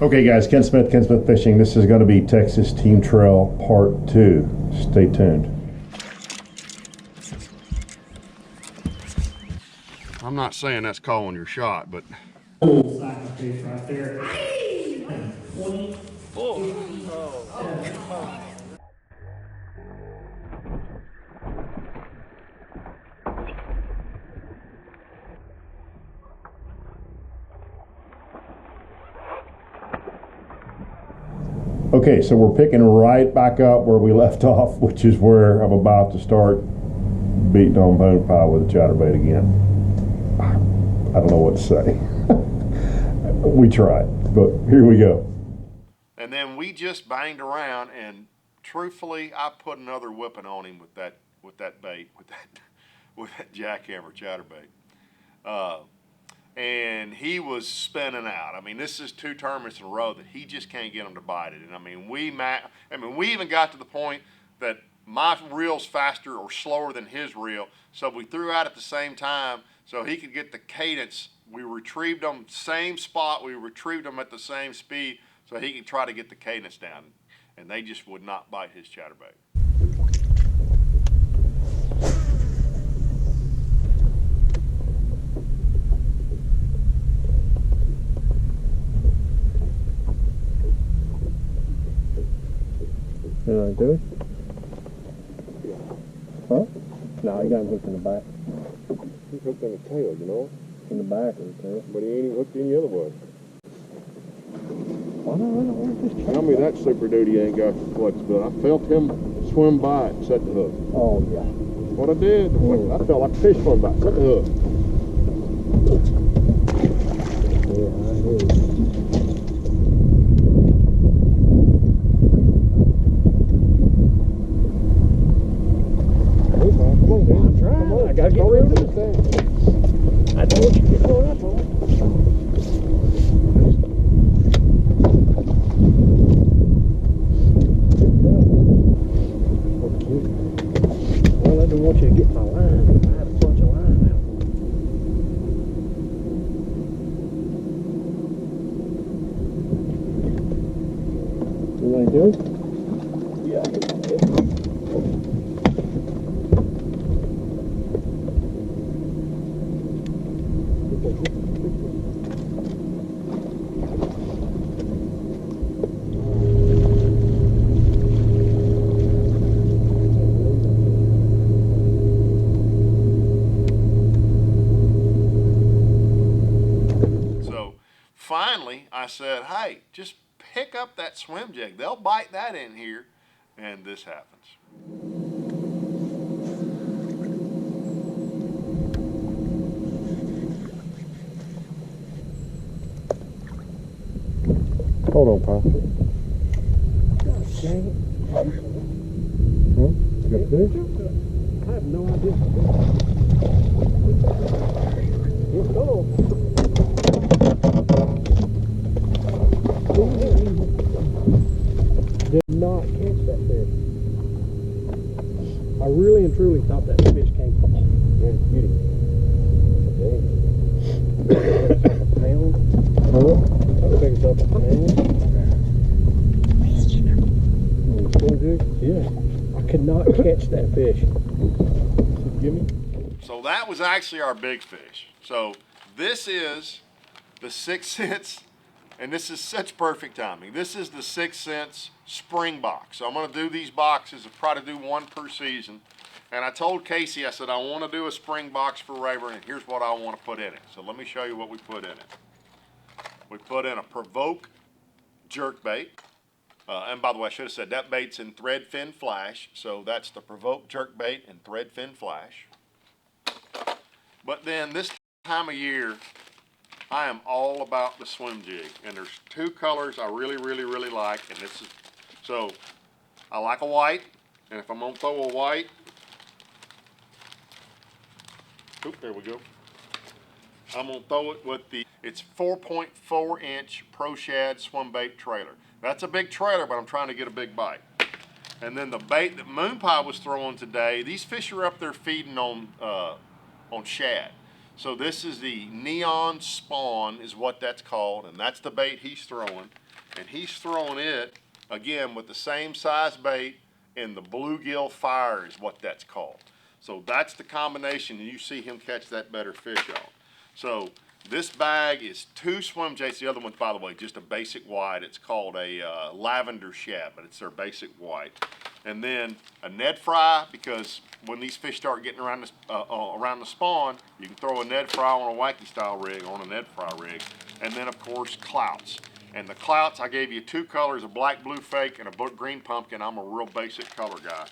Okay guys, Ken Smith Fishing. This is going to be Texas Team Trail Part 2. Stay tuned. I'm not saying that's calling your shot, but... Sack of fish right there. 20. Okay, so we're picking right back up where we left off, which is where I'm about to start beating on bone pile with a chatterbait again. I don't know what to say. We tried, but here we go. And then we just banged around, and truthfully, I put another whipping on him with that bait, with that jackhammer chatterbait. And he was spinning out. I mean, this is 2 tournaments in a row that he just can't get him to bite it. And I mean, we even got to the point that my reel's faster or slower than his reel, so we threw out at the same time so he could get the cadence. We retrieved them same spot. We retrieved them at the same speed so he could try to get the cadence down. And they just would not bite his chatterbait. You know what I'm doing? Huh? No, he got him hooked in the back. He's hooked in the tail, you know? In the back of the tail. But he ain't even hooked any other way. Why not? I don't want this Tell me that Super Duty ain't got flexibility. I felt him swim by it and set the hook. Oh, yeah. What I did, I felt like a fish swim by it, set the hook. Yeah, I hear you. Come on, man. I'm trying. I gotta get rid of this thing. I told you, get more up on it. Well, I don't want you to get my line. I had a bunch of line out. You want to do it? Yeah, I can do it. Finally, I said, hey, just pick up that swim jig. They'll bite that in here. And this happens. Hold on, pal. God dang it. Huh? You got fish? I have no idea. Here we go. Did not catch that fish. I really and truly thought that fish came from a pound. I think it's up a pound. Yeah. I could not catch that fish. Give me. So that was actually our big fish. So this is the 6 cents. And this is such perfect timing. This is the 6 cents spring box. So I'm gonna do these boxes, I'll try to do 1 per season. And I told Casey, I said, I wanna do a spring box for Rayburn, and here's what I wanna put in it. So let me show you what we put in it. We put in a Provoke jerk bait. And by the way, I should have said that bait's in thread fin flash. So that's the Provoke jerk bait and thread fin flash. But then this time of year, I am all about the swim jig, and there's 2 colors I really like, and this is, so I like a white, and if I'm gonna throw a white, oop, there we go. I'm gonna throw it with it's 4.4 inch Pro Shad swim bait trailer. That's a big trailer, but I'm trying to get a big bite. And then the bait that Moon Pie was throwing today, these fish are up there feeding on shad. So this is the Neon Spawn is what that's called, and that's the bait he's throwing. and he's throwing it, again, with the same size bait, and the bluegill fire is what that's called. So that's the combination, and you see him catch that better fish on. So this bag is 2 swim jigs. The other one's, by the way, just a basic white. It's called a lavender shad, but it's their basic white. And then a Ned fry, because when these fish start getting around the spawn, you can throw a Ned fry on a wacky style rig, on a Ned fry rig. And then, of course, clouts. And the clouts, I gave you 2 colors, a black, blue fake, and a green pumpkin. I'm a real basic color guy.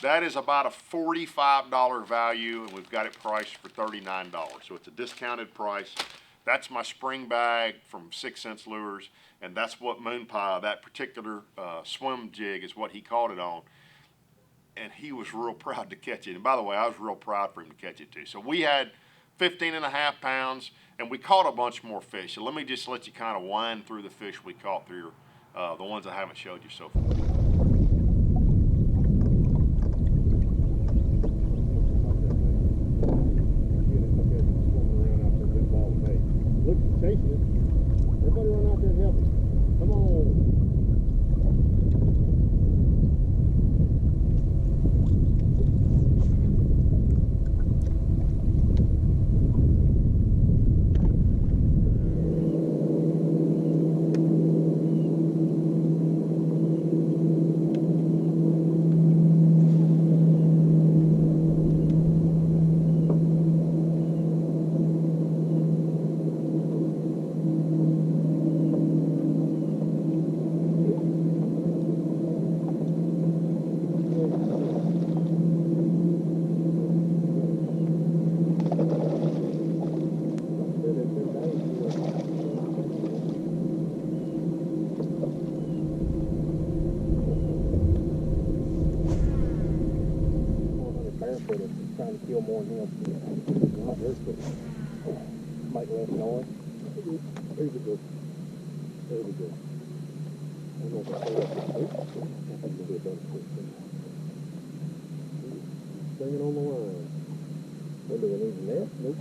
That is about a $45 value, and we've got it priced for $39. So it's a discounted price. That's my spring bag from 6 Cents Lures, and that's what Moon Pie, that particular swim jig is what he caught it on. And he was real proud to catch it. And by the way, I was real proud for him to catch it too. So we had 15.5 pounds, and we caught a bunch more fish. So let me just let you kind of wind through the fish we caught through the ones I haven't showed you so far. Everybody run out there and help him. Come on. Trying to kill more than him. Not this, but make less noise. There's a good. There we go. I'm going to say that. I think it'll be a better fish. Bring it on the line. What do we need a net? Nope.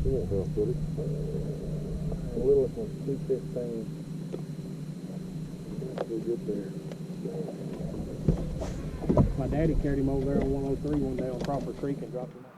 It won't help, will it? The littlest one's 215. That's pretty good there. My daddy carried him over there on 103 one day on Crawford Creek and dropped him off.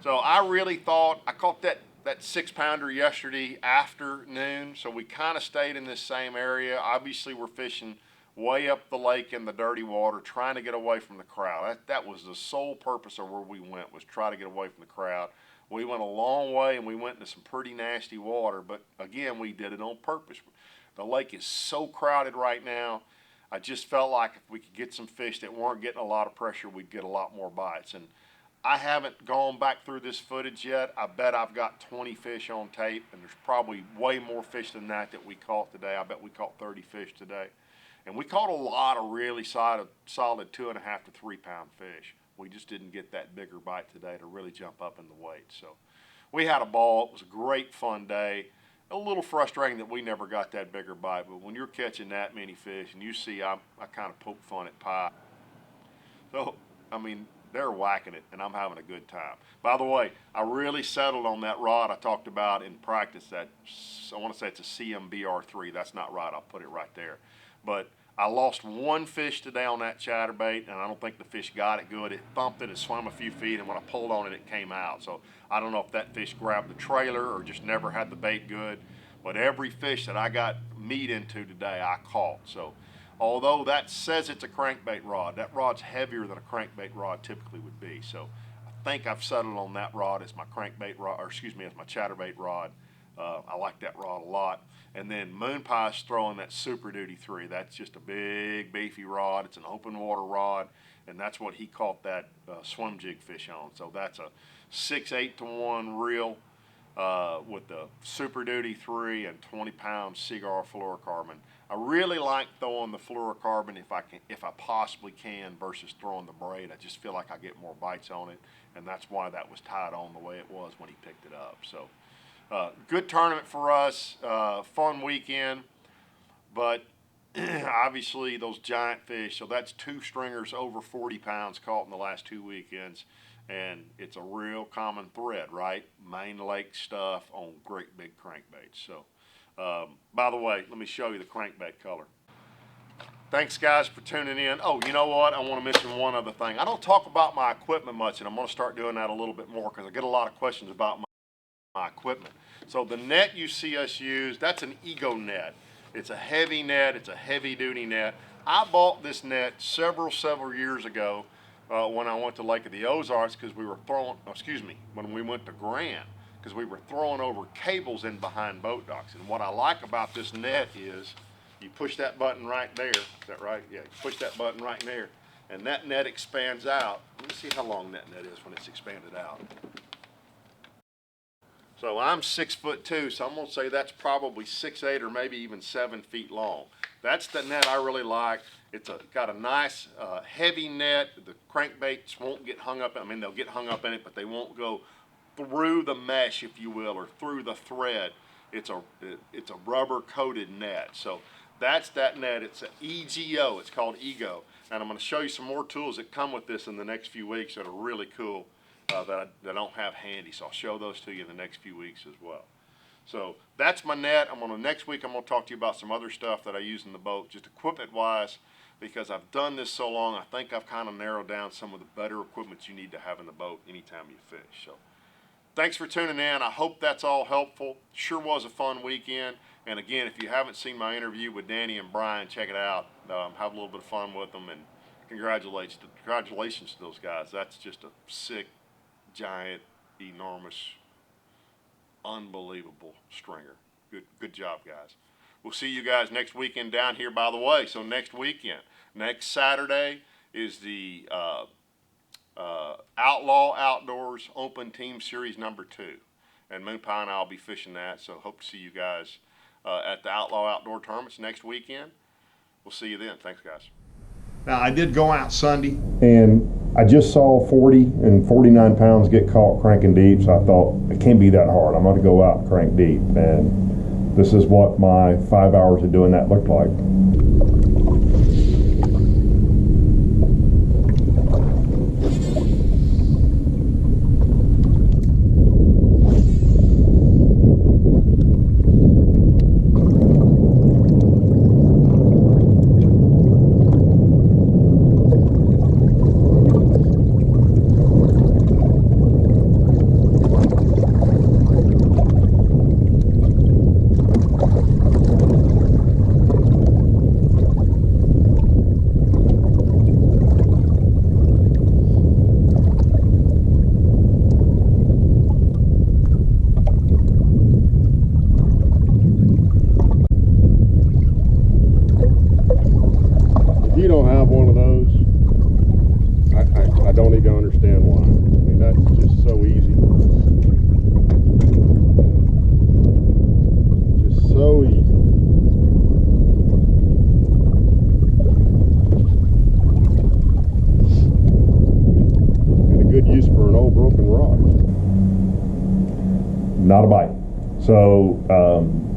So I really thought, I caught that 6-pounder yesterday afternoon, so we kind of stayed in this same area. Obviously we're fishing way up the lake in the dirty water, trying to get away from the crowd. That was the sole purpose of where we went, was try to get away from the crowd. We went a long way and we went into some pretty nasty water, but again, we did it on purpose. The lake is so crowded right now. I just felt like if we could get some fish that weren't getting a lot of pressure, we'd get a lot more bites. And I haven't gone back through this footage yet. I bet I've got 20 fish on tape, and there's probably way more fish than that we caught today. I bet we caught 30 fish today. And we caught a lot of really solid 2.5 to 3 pound fish. We just didn't get that bigger bite today to really jump up in the weight. So we had a ball. It was a great fun day. A little frustrating that we never got that bigger bite, but when you're catching that many fish and you see I kind of poke fun at Pie. So, I mean, they're whacking it and I'm having a good time. By the way, I really settled on that rod I talked about in practice. That I want to say it's a CMBR3. That's not right. I'll put it right there. But I lost one fish today on that chatterbait, and I don't think the fish got it good. It thumped it, it swam a few feet, and when I pulled on it, it came out. So I don't know if that fish grabbed the trailer or just never had the bait good. But every fish that I got meat into today, I caught. So although that says it's a crankbait rod, that rod's heavier than a crankbait rod typically would be. So I think I've settled on that rod as my crankbait rod, or excuse me, as my chatterbait rod. I like that rod a lot. And then Moon Pie's throwing that Super Duty 3. That's just a big, beefy rod. It's an open water rod, and that's what he caught that swim jig fish on. So that's a 6/8 to 1 reel with the Super Duty 3 and 20-pound cigar fluorocarbon. I really like throwing the fluorocarbon if I possibly can versus throwing the braid. I just feel like I get more bites on it, and that's why that was tied on the way it was when he picked it up. So. Good tournament for us, fun weekend, but obviously those giant fish. So that's 2 stringers over 40 pounds caught in the last 2 weekends. And it's a real common thread, right? Main lake stuff on great big crankbaits. So, by the way, let me show you the crankbait color. Thanks, guys, for tuning in. Oh, you know what? I want to mention one other thing. I don't talk about my equipment much, and I'm going to start doing that a little bit more because I get a lot of questions about my equipment. So the net you see us use, that's an Ego net. It's a heavy net. It's a heavy-duty net. I bought this net several years ago when I went to Lake of the Ozarks because we were throwing, when we went to Grand, because we were throwing over cables in behind boat docks. And what I like about this net is you push that button right there. Is that right? Yeah, you push that button right there, and that net expands out. Let me see how long that net is when it's expanded out. So I'm 6'2", so I'm gonna say that's probably 6'8" or maybe even 7 feet long. That's the net I really like. It's got a nice heavy net. The crankbaits won't get hung up. I mean, they'll get hung up in it, but they won't go through the mesh, if you will, or through the thread. It's a rubber coated net. So that's that net. It's an EGO. It's called Ego. And I'm going to show you some more tools that come with this in the next few weeks that are really cool that I don't have handy. So I'll show those to you in the next few weeks as well. So that's my net. Next week I'm going to talk to you about some other stuff that I use in the boat, just equipment-wise, because I've done this so long. I think I've kind of narrowed down some of the better equipment you need to have in the boat anytime you fish. So thanks for tuning in. I hope that's all helpful. Sure was a fun weekend. And again, if you haven't seen my interview with Danny and Brian, check it out. Have a little bit of fun with them, and congratulations to those guys. That's just a sick, giant, enormous, unbelievable stringer. Good job, guys. We'll see you guys next weekend down here, by the way. So next weekend, next Saturday is the Outlaw Outdoors Open Team Series number 2. And Moon Pie and I'll be fishing that, so hope to see you guys at the Outlaw Outdoor Tournaments next weekend. We'll see you then. Thanks, guys. Now, I did go out Sunday, and I just saw 40 and 49 pounds get caught cranking deep, so I thought, it can't be that hard. I'm going to go out and crank deep. And this is what my 5 hours of doing that looked like. You don't have one of those, I don't even understand why. I mean, that's just so easy. Just so easy. And a good use for an old broken rod. Not a bite. So,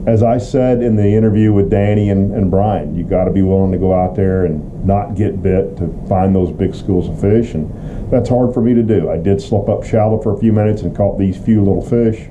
as I said in the interview with Danny and Brian, you got to be willing to go out there and not get bit to find those big schools of fish, and that's hard for me to do. I did slip up shallow for a few minutes and caught these few little fish.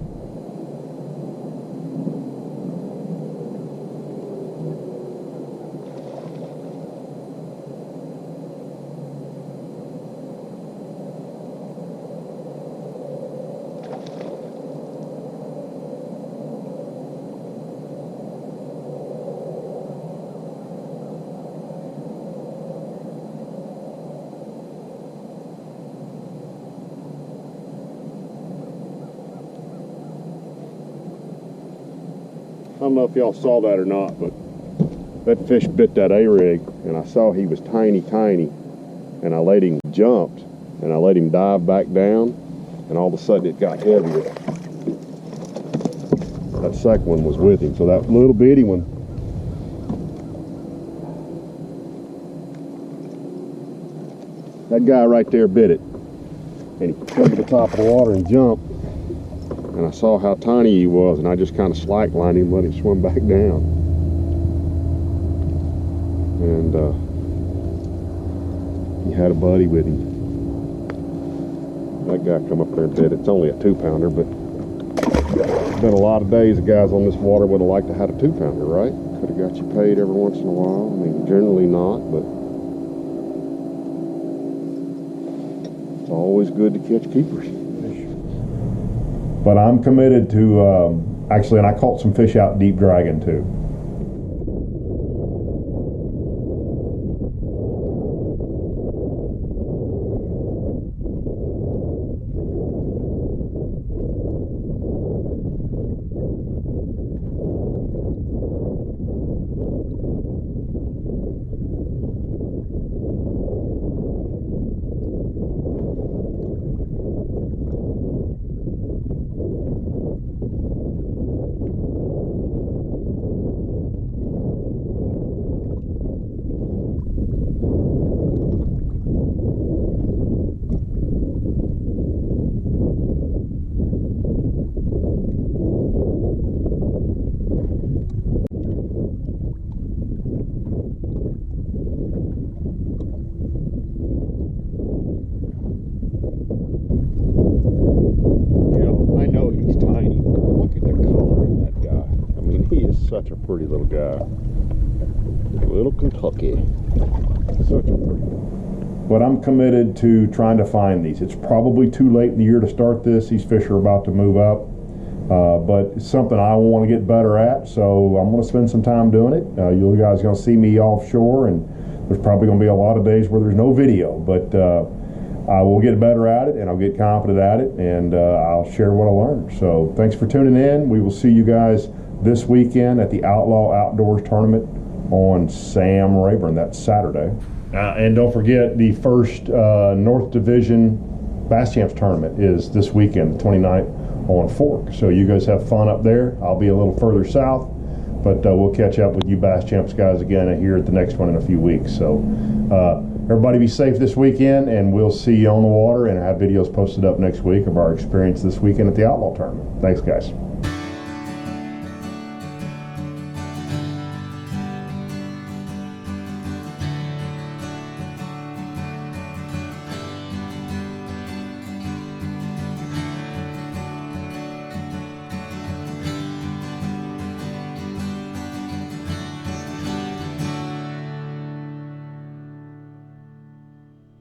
I don't know if y'all saw that or not, but that fish bit that A-rig, and I saw he was tiny, and I let him jump, and I let him dive back down, and all of a sudden it got heavier. That second one was with him, so that little bitty one, that guy right there bit it, and he come to the top of the water and jumped. And I saw how tiny he was, and I just kind of slacklined him, let him swim back down. and he had a buddy with him. That guy come up there and bet it's only a 2-pounder, but it's been a lot of days the guys on this water would have liked to have had a 2-pounder, right? Could have got you paid every once in a while. I mean, generally not, but it's always good to catch keepers. But I'm committed to, actually, and I caught some fish out deep dragon too. Such a pretty little guy. Little Kentucky. Such a pretty one. But I'm committed to trying to find these. It's probably too late in the year to start this. These fish are about to move up. But it's something I want to get better at, so I'm going to spend some time doing it. You guys are going to see me offshore, and there's probably going to be a lot of days where there's no video, but I will get better at it, and I'll get confident at it, and I'll share what I learned. So thanks for tuning in. We will see you guys this weekend at the Outlaw Outdoors Tournament on Sam Rayburn. That's Saturday. And don't forget, the first North Division Bass Champs Tournament is this weekend, the 29th, on Fork. So you guys have fun up there. I'll be a little further south, but we'll catch up with you Bass Champs guys again here at the next one in a few weeks. So everybody be safe this weekend, and we'll see you on the water and have videos posted up next week of our experience this weekend at the Outlaw Tournament. Thanks, guys.